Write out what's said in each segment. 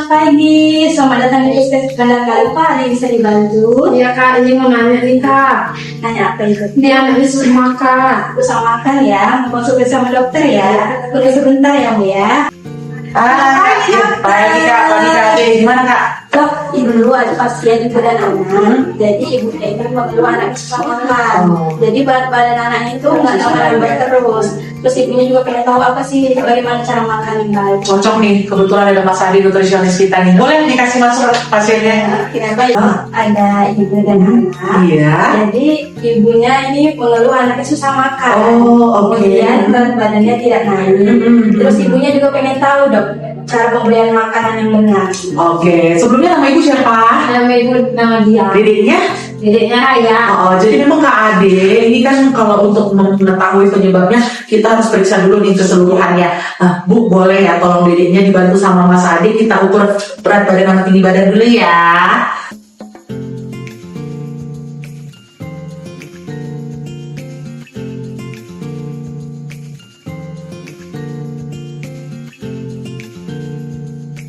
pagi, selamat datang di Puskesmas Kandang Pak. Ada yang bisa dibantu? Iya kak, ini mau nanya nih kak. Nanya apa itu? Ini anaknya susah makan. Susah makan ya, mau konsultasi sama dokter ya. Tunggu sebentar ya Bu ya. Pagi kak, pagi kak, gimana kak? Dok, ibu dulu ada pasien ibu dan anak. Jadi ibu ini mengeluh anak susah makan. Jadi berat badan anaknya itu nggak nambah terus. Terus ibunya juga pengen tahu apa sih bagaimana cara makan yang baik. Cocok nih, kebetulan ada Mas Adi nutrisionis kita nih. Boleh dikasih masuk pasiennya? Kenapa ada ibu dan anak? Iya. Jadi ibunya ini mengeluh anaknya susah makan. Oh, oke. Kemudian berat badannya tidak naik. Terus ibunya juga pengen tahu dok cara pemberian makanan yang benar. Oke, sebelumnya nama ibu siapa? Nama ibu nama dia. Dedeknya? Dedeknya Raya. Oh, jadi memang Kak Ade, ini kan kalau untuk mengetahui penyebabnya kita harus periksa dulu nih keseluruhannya. Bu, boleh ya tolong dedeknya dibantu sama Mas Ade, kita ukur berat badan sama tinggi badan dulu ya.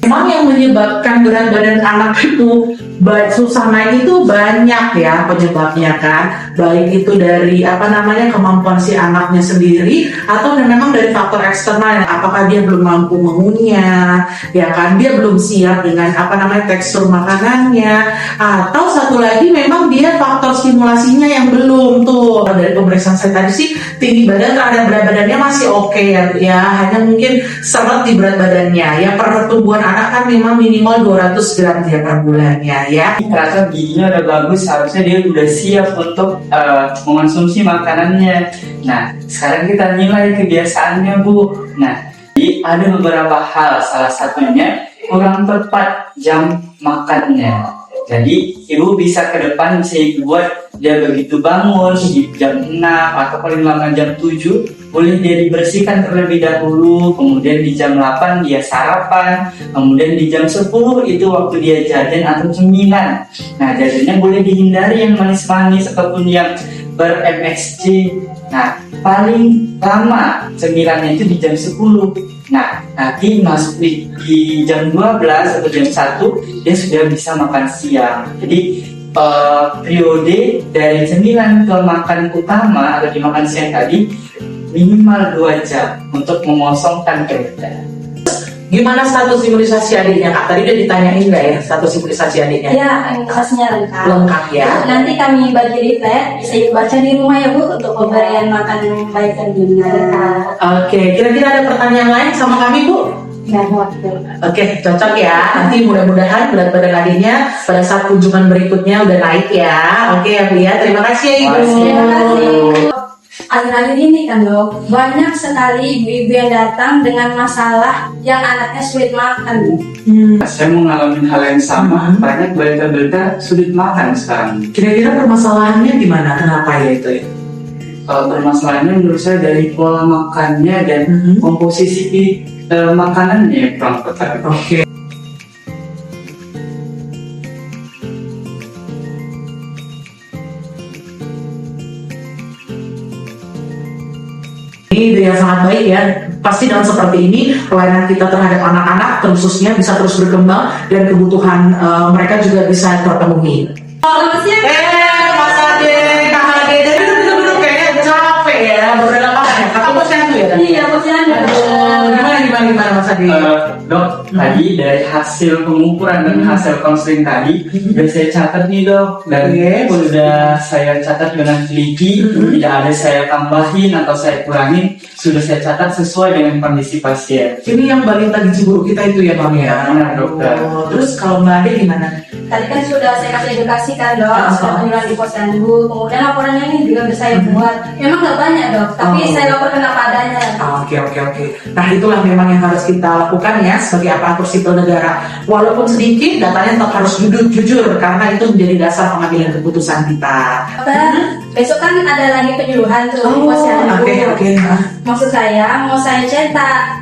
Memang yang menyebabkan berat badan anak itu susah naik itu banyak ya penyebabnya kan, baik itu dari kemampuan si anaknya sendiri atau memang dari faktor eksternal, apakah dia belum mampu mengunyah ya kan, dia belum siap dengan tekstur makanannya, atau satu lagi memang dia faktor stimulasinya yang belum tuh. Dari pemeriksaan saya tadi sih tinggi badan terhadap berat badannya masih oke ya, hanya mungkin seret di berat badannya ya. Pertumbuhan anak kan memang minimal 200 gram tiap bulannya ya. Ternyata giginya udah bagus, harusnya dia udah siap untuk mengonsumsi makanannya. Nah, sekarang kita nilai kebiasaannya Bu. Nah, jadi ada beberapa hal, salah satunya kurang tepat jam makannya. Jadi ibu bisa ke depan bisa buat dia begitu bangun di jam 6 atau paling lama jam 7, boleh dia dibersihkan terlebih dahulu, kemudian di jam 8 dia sarapan, kemudian di jam 10 itu waktu dia jajan atau cemilan. Nah, jajannya boleh dihindari yang manis-manis ataupun yang ber-MSG. Nah, paling lama cemilannya itu di jam 10. Nah, nanti masuk di jam 12 atau jam 1 dia sudah bisa makan siang. Jadi periode dari cemilan ke makan utama atau dimakan siang tadi minimal 2 jam untuk mengosongkan perut. Gimana status imunisasi adiknya Kak? Tadi udah ditanyain nggak ya status imunisasi adiknya? Ya, imunisasinya lengkap. Lengkap ya. Nanti kami bagi leaflet, bisa ibu baca di rumah ya Bu untuk pemberian makanan yang baik dan benar. Oke, kira-kira ada pertanyaan lain sama kami Bu? Ya, waktu. Oke, cocok ya. Nanti mudah-mudahan berat badan adiknya pada saat kunjungan berikutnya udah naik ya. Oke ya Bu ya, terima kasih ya Ibu. Terima kasih. Akhir-akhir ini kan dok, banyak sekali ibu-ibu yang datang dengan masalah yang anaknya sulit makan. Saya mau ngalamin hal yang sama, banyak balita-balita sulit makan sekarang. Kira-kira permasalahannya gimana? Kenapa ya itu ya? Kalau permasalahannya menurut saya dari pola makannya dan komposisi makanannya yang kurang tepat. Oke. Ini ide yang sangat baik ya. Pasti dengan seperti ini pelayanan kita terhadap anak-anak khususnya bisa terus berkembang dan kebutuhan mereka juga bisa terpenuhi. Selamat siang. Mas Ade, Kak Ade, dari dulu kayaknya capek ya, beberapa apa ya? Kakak posyandu ya? Iya, posyandu. Gimana Mas Ade? Dok, tadi dari hasil pengukuran dan hasil konseling tadi udah saya catat nih dok, dan udah saya catat dengan teliti, tidak ada saya tambahin atau saya kurangin, sudah saya catat sesuai dengan kondisi pasien. Ini yang balita gizi buruk kita itu ya Bang ya? Benar, dokter. Terus kalau Mbak Ade gimana? Tadi kan sudah saya kasih edukasi kan dok, sudah penyuluhan di posyandu. Kemudian laporannya ini juga sudah saya buat. Memang nggak banyak dok, tapi saya laporkan apa adanya. Oke. Nah itulah memang yang harus kita lakukan ya sebagai aparatur sipil negara. Walaupun sedikit, datanya tetap harus jujur karena itu menjadi dasar pengambilan keputusan kita. Dokter, besok kan ada lagi penyuluhan tuh Oh, posyandu. oke. Maksud saya mau saya cetak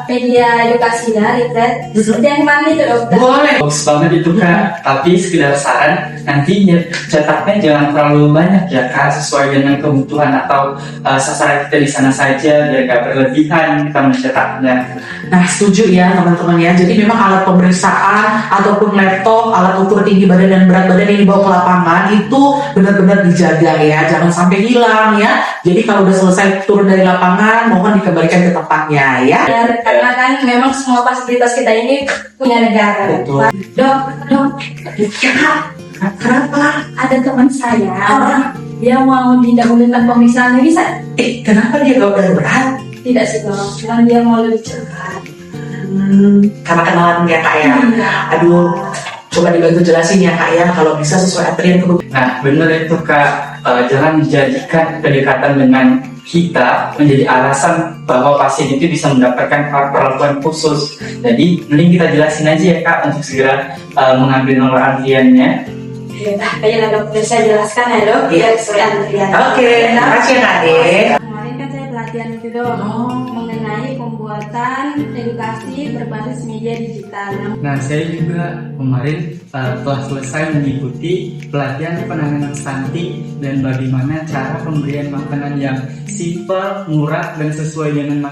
media edukasinya retret seperti yang kemarin itu dokter. Boleh. Bagus banget itu Kak, tapi sekedar saran nanti cetaknya jangan terlalu banyak ya Kak, sesuai dengan kebutuhan atau sasaran kita di sana saja biar gak berlebihan kita mencetaknya. Nah, setuju ya teman-teman ya. Jadi memang alat pemeriksaan ataupun laptop, alat ukur tinggi badan dan berat badan yang dibawa ke lapangan itu benar-benar dijaga ya, jangan sampai hilang ya. Jadi kalau udah selesai turun dari lapangan, mohon dikembalikan ke tempatnya ya. Ya, karena kan memang semua fasilitas kita ini punya negara. Betul. Dok, Ya, Kak, kenapa? ada teman saya, dia mau didahulukan pemeriksaannya bisa? Kenapa dia gak udah berat? Tidak sih dok, cuma dia mau lebih cepat. Karena kenalan ya Kak ya. Aduh, coba dibantu jelasin ya Kak ya, kalau bisa sesuai antrian kebutuhan. Nah bener itu Kak, jangan menjadikan kedekatan dengan kita menjadi alasan bahwa pasien itu bisa mendapatkan perlakuan khusus. Jadi mending kita jelasin aja ya Kak untuk segera mengambil nomor antriannya. Ya, kayaknya dokter saya jelaskan ya dok, Iya. biar sesuai antrian. Oke, terima kasih ya Kak Ade. Kemarin kan saya pelatihan itu dok, mengenai pembuatan edukasi berbasis media digital. Nah saya juga kemarin telah selesai mengikuti pelatihan penanganan stunting dan bagaimana cara pemberian makanan yang simpel, murah dan sesuai dengan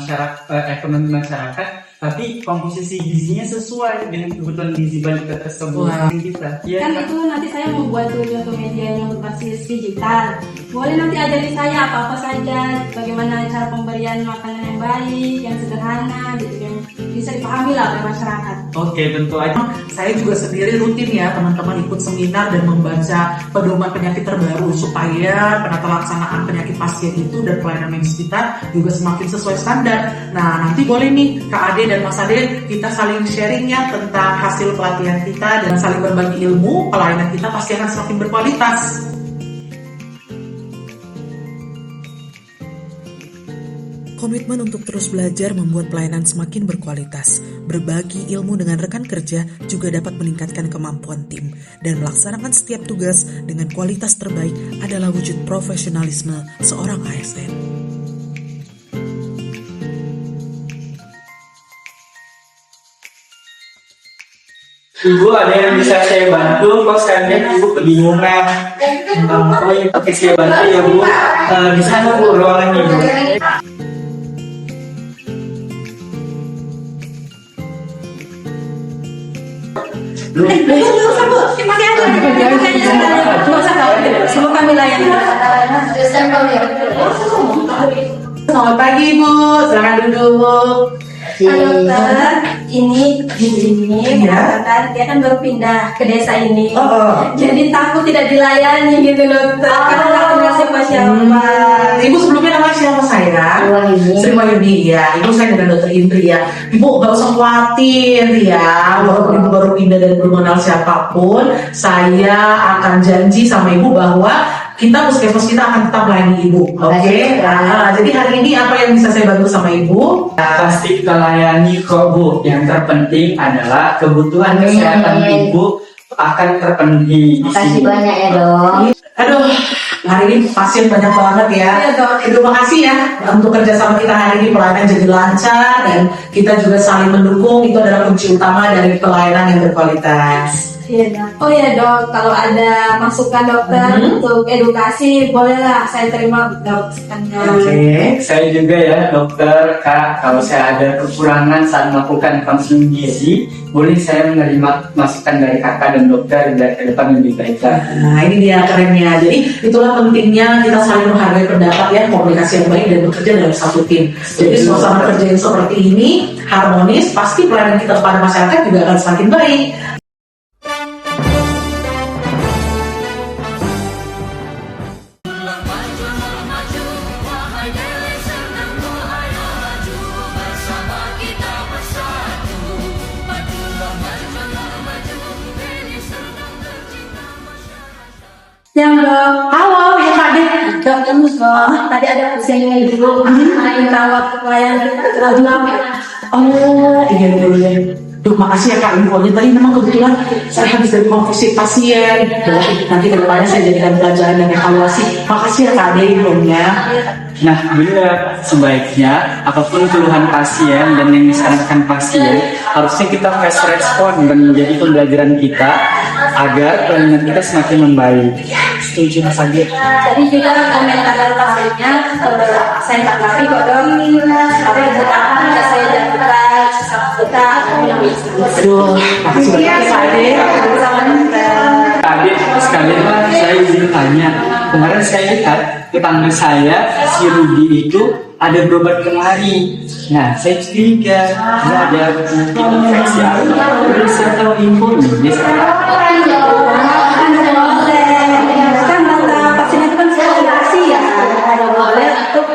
ekonomi masyarakat. Tapi komposisi gizinya sesuai dengan kebutuhan gizi balita tersebut. Wah. Kita, ya, Kan itu nanti saya membuat contoh media yang berbasis digital. Boleh nanti ajari saya apa-apa saja, bagaimana cara pemberian makanan yang baik, yang sederhana, gitu yang bisa dipahami lah oleh masyarakat. Oke, tentu aja. Saya juga sendiri rutin ya teman-teman ikut seminar dan membaca pedoman penyakit terbaru supaya penata laksanaan penyakit pasien itu dan pelayanan medis kita juga semakin sesuai standar. Nah nanti boleh nih Kak Ade dan Mas Ade kita saling sharingnya tentang hasil pelatihan kita dan saling berbagi ilmu, pelayanan kita pasti akan semakin berkualitas. Komitmen untuk terus belajar membuat pelayanan semakin berkualitas. Berbagi ilmu dengan rekan kerja juga dapat meningkatkan kemampuan tim. Dan melaksanakan setiap tugas dengan kualitas terbaik adalah wujud profesionalisme seorang ASN. Ibu ada yang bisa saya bantu? Kok sekarang Ibu kebingungan? Oh iya, oke saya bantu ya Bu. Di sana Bu ruangan Ibu. Masih ada, nggak usah khawatir, semua kami layani. Selamat pagi Bu, silakan duduk. Halo dokter, ini Iya. kan dia kan baru pindah ke desa ini. Oh. Jadi takut tidak dilayani gitu dokter, karena nggak kenal siapa-siapa. Ibu sebelumnya nama siapa saya? Sri Wahyuni ya. Ibu saya dengan Dokter Indri ya. Ibu gak usah khawatir ya. Walaupun ibu baru pindah dan belum mengenal siapapun, saya akan janji sama ibu bahwa puskesmas kita akan tetap melayani ibu. Oke. Nah, jadi hari ini apa yang bisa saya bantu sama ibu? Pasti kita layani kok Bu. Yang terpenting adalah kebutuhan kesehatan Ibu akan terpenuhi di Makasih sini. banyak ya dok. Aduh, hari ini pasien banyak banget ya. Iya, Dok. Terima kasih ya untuk kerjasama kita hari ini, pelayanan jadi lancar dan kita juga saling mendukung. Itu adalah kunci utama dari pelayanan yang berkualitas. Iya dok. Oh ya dok, kalau ada masukan dokter untuk edukasi, bolehlah saya terima masukannya. Oke. Saya juga ya dokter Kak, kalau saya ada kekurangan saat melakukan konseling gizi, boleh saya menerima masukan dari kakak dan dokter biar ke depan lebih baik lagi. Nah ini dia kerennya. Jadi itulah pentingnya kita saling menghargai pendapat ya, komunikasi yang baik dan bekerja dalam satu tim. Jadi suasana kerja yang seperti ini harmonis, pasti pelayanan kita kepada masyarakat juga akan semakin baik. Yang dok, Halo, ya Kak Ade. dok tembus dok. Tadi ada pasiennya ibu, minta waktu pelayanan kita terlalu lama. Oh, iya dulu ya. Duh, makasih ya Kak infonya. Tadi memang kebetulan saya habis dari konfirmasi pasien. Nanti ke depannya saya jadikan pelajaran dan evaluasi. Makasih ya Kak Ade infonya. Nah, benar. Sebaiknya apapun keluhan pasien dan yang disarankan pasien, harusnya kita fast respon dan menjadi pembelajaran kita agar pelayanan kita semakin membaik. Setuju Mas Ade. Tadi juga komentar lainnya saya tanggapi kok dong. Apa yang bisa saya lakukan kita Aduh, makasih banyak Kak Ade. Adik, sekalian Pak, saya izin tanya. Kemarin saya lihat tetangga saya, si Rudi itu ada berobat kemari. Nah, saya curiga dia ada infeksi apa. Terus saya tahu info nih. Dia sekarang kan kata pasien itu kan saya operasi ya. Ada boleh untuk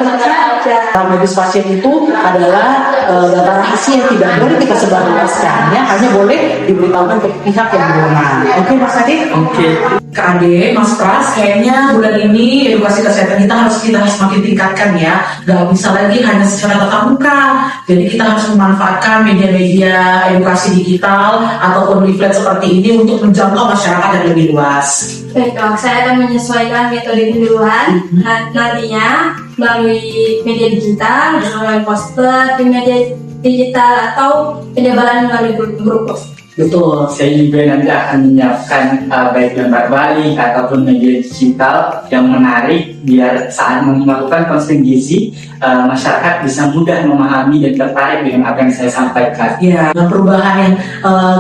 saja. Medis pasien itu adalah data rahasia yang tidak boleh kita sebarluaskan, ya hanya boleh diberitahukan ke pihak yang berwenang. Oke Mas Ade? oke. Kak Ade, Mas Pras, kayaknya bulan ini edukasi kesehatan kita harus semakin tingkatkan ya. Gak bisa lagi hanya secara tatap muka. Jadi kita harus memanfaatkan media-media edukasi digital ataupun leaflet seperti ini untuk menjangkau masyarakat yang lebih luas. Baik dok, saya akan menyesuaikan metode duluan. Nantinya melalui media digital, melalui poster di media digital atau penyebaran melalui grup. Betul. Saya juga nanti akan menyiapkan baik lembar balik ataupun media digital yang menarik biar saat melakukan konseling gizi masyarakat bisa mudah memahami dan tertarik dengan apa yang saya sampaikan. Ya, dan perubahan yang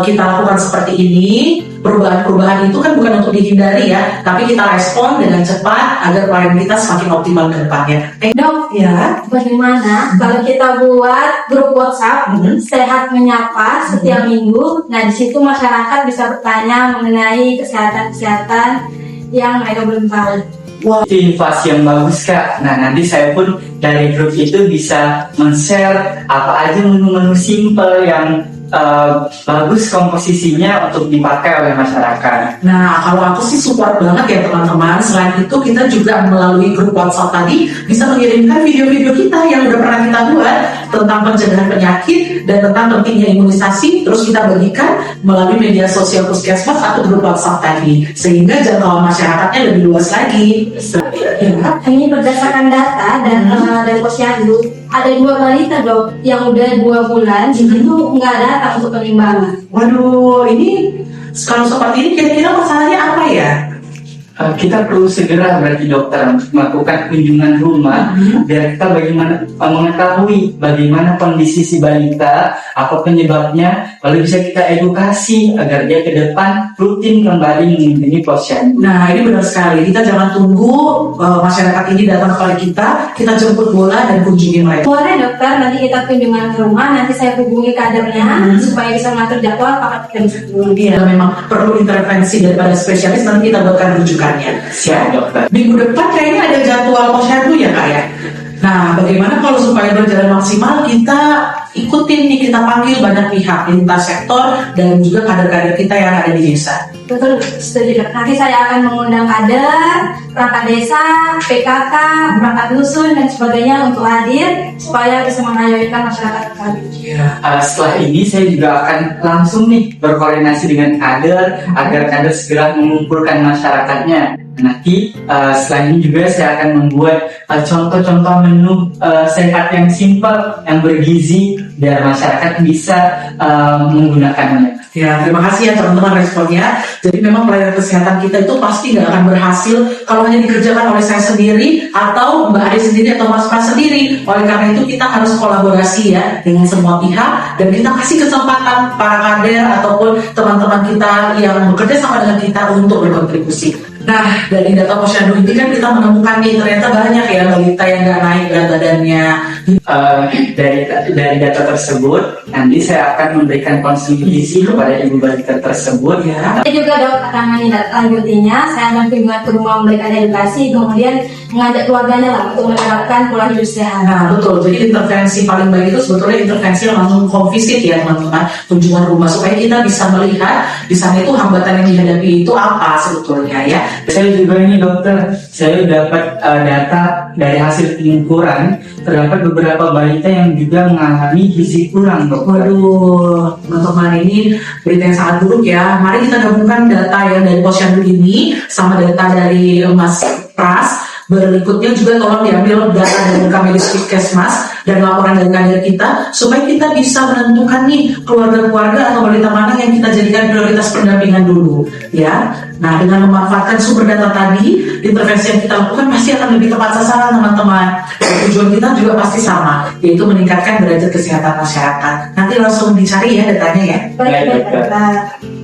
kita lakukan seperti ini, perubahan-perubahan itu kan bukan untuk dihindari ya, tapi kita respon dengan cepat agar pelayanan kita semakin optimal ke depannya. Dok, Ya, bagaimana kalau kita buat grup WhatsApp sehat menyapa setiap minggu? Nah, di situ masyarakat bisa bertanya mengenai kesehatan yang mereka belum tahu. Itu inovasi yang bagus Kak. Nah nanti saya pun dari grup itu bisa men-share apa aja menu-menu simple yang bagus komposisinya untuk dipakai oleh masyarakat. nah kalau aku sih support banget ya teman-teman. Selain itu kita juga melalui grup WhatsApp tadi bisa mengirimkan video-video kita yang udah pernah kita buat tentang pencegahan penyakit dan tentang pentingnya imunisasi. Terus kita bagikan melalui media sosial puskesmas atau grup WhatsApp tadi, sehingga jangkauan masyarakatnya lebih luas lagi. Ya. Ini berdasarkan data dan dari posyandu ada 2 balita dok yang udah 2 bulan itu nggak datang untuk penimbangan. Waduh, ini kalau seperti ini kira-kira masalahnya apa ya? Kita perlu segera berarti dokter melakukan kunjungan rumah biar kita mengetahui bagaimana kondisi si balita, apa penyebabnya, lalu bisa kita edukasi agar dia ke depan rutin kembali mengunjungi posyandu. Nah, ini benar sekali. Kita jangan tunggu masyarakat ini datang kepada kita jemput bola dan kunjungi mereka. Boleh dokter, nanti kita kunjungan ke rumah, nanti saya hubungi kadernya supaya bisa mengatur jadwal kapan kita bisa kunjungi. Iya, memang perlu intervensi daripada spesialis, nanti kita buatkan rujukannya. Siap dokter. Minggu depan kayaknya ada jadwal posyandu ya Kak ya? Nah, bagaimana kalau supaya berjalan maksimal, kita ikutin nih, kita panggil banyak pihak, lintas sektor dan juga kader-kader kita yang ada di desa. Betul, setuju dok. Nanti saya akan mengundang kader, perangkat desa, PKK, perangkat dusun dan sebagainya untuk hadir supaya bisa mengayomi masyarakat kami. Setelah ini saya juga akan langsung nih berkoordinasi dengan kader agar kader segera mengumpulkan masyarakatnya. Nanti setelah ini juga saya akan membuat contoh-contoh menu sehat yang simpel, yang bergizi biar masyarakat bisa menggunakannya. Ya, terima kasih ya teman-teman responnya. Jadi memang pelayanan kesehatan kita itu pasti nggak akan berhasil kalau hanya dikerjakan oleh saya sendiri atau Mbak Ade sendiri atau Mas Pras sendiri. Oleh karena itu kita harus kolaborasi ya dengan semua pihak dan kita kasih kesempatan para kader ataupun teman-teman kita yang bekerja sama dengan kita untuk berkontribusi. Nah, dari data posyandu ini kan kita menemukan nih ternyata banyak ya balita yang nggak naik berat badannya. Dari data tersebut, nanti saya akan memberikan konseling gizi kepada ibu balita tersebut. Ya. Saya juga dok akan menindaklanjutinya. Saya akan kunjungan ke rumah memberikan edukasi, kemudian mengajak keluarganya lah untuk menerapkan pola hidup sehat. Nah, betul. Jadi intervensi paling baik itu sebetulnya intervensi yang langsung konfisit ya teman-teman, kunjungan rumah supaya kita bisa melihat di sana itu hambatan yang dihadapi itu apa sebetulnya ya. Saya juga ini dokter, saya dapat data dari hasil pengukuran terdapat beberapa balita yang juga mengalami gizi kurang, dokter. Waduh, teman-teman, ini berita yang sangat buruk ya. Mari kita gabungkan data yang dari posyandu ini sama data dari Mas Pras. Berikutnya juga tolong diambil data dari Kamedis Puskesmas dan laporan dari kader kita supaya kita bisa menentukan nih keluarga-keluarga atau balita mana yang kita jadikan prioritas pendampingan dulu ya. Nah, dengan memanfaatkan sumber data tadi, intervensi yang kita lakukan pasti akan lebih tepat sasaran, teman-teman. Dan tujuan kita juga pasti sama, yaitu meningkatkan derajat kesehatan masyarakat. Nanti langsung dicari ya datanya ya. Baik, Baik, dokter. Pak.